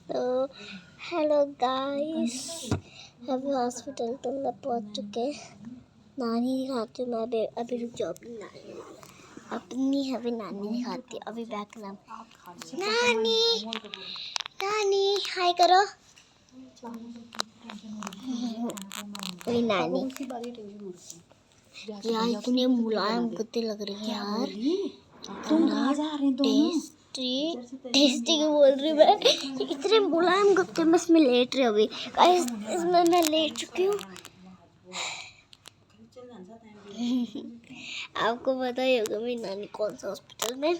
तो hello guys, अभी hospital तो हम लोग पहुँच चुके हैं। नानी दिखाती हूँ मैं अभी रुक जाओ। अपनी नानी दिखाती है। अभी बैक नाम नानी नानी हाय करो। अभी नानी यार इतने मुलायम कुत्ते लग रही है यार। तुम कहाँ जा रहे दोनों? टेस्टी क्यों बोल रही मैं? इतने मुलायम कुत्ते में इसमें लेट रहे अभी। गाइस इसमें मैं लेट चुकी हूँ। आपको पता ही होगा मेरी नानी कौन सा हॉस्पिटल में?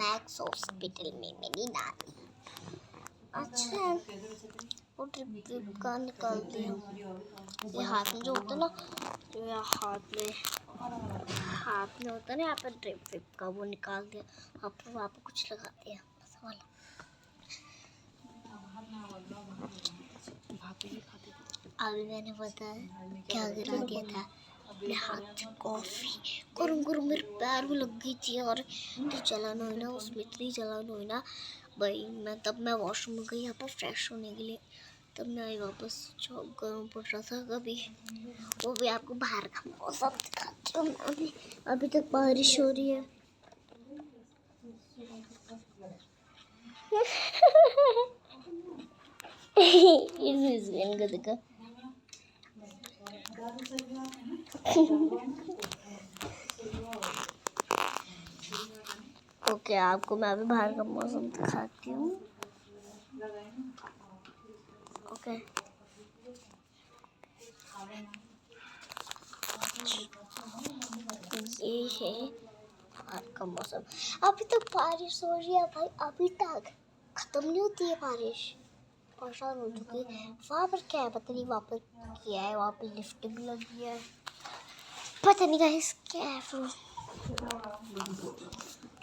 मैक्स हॉस्पिटल में मेरी नानी। अच्छा वो ट्रिप का निकाल दिया। ये हाथ में जो होता है ना, जो यहाँ हाथ में होता है ना, यहाँ पर ट्रिप का वो निकाल दिया। अब वहाँ पर कुछ लगा दिया बस वाला। अभी मैंने पता है क्या गिरा दिया था अपने हाथ से। कॉफी गरम मेरे पैर में लग गई थी और इतनी जलन हुई ना, उसमें इतनी जलन हुई ना भाई। मैं वॉशरूम में गई यहाँ पर फ्रेश होने के लिए। तब मैं आई वापस, जो गर्म पड़ रहा था कभी। वो भी आपको बाहर का मौसम दिखाती हूँ। अभी तक बारिश हो रही है। इनको देखो। ओके, आपको मैं अभी बाहर का मौसम दिखाती हूँ। ओके ये है बाहर का मौसम। अभी तक बारिश हो रही है भाई, अभी तक खत्म नहीं होती है बारिश। परेशान हो चुकी है। वहाँ पर क्या है पता नहीं, वहाँ पर क्या है, वहाँ पर लिफ्ट भी लगी है। पता नहीं गाइस क्या है फिर।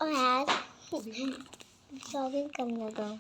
और यार जॉगिंग करने दो।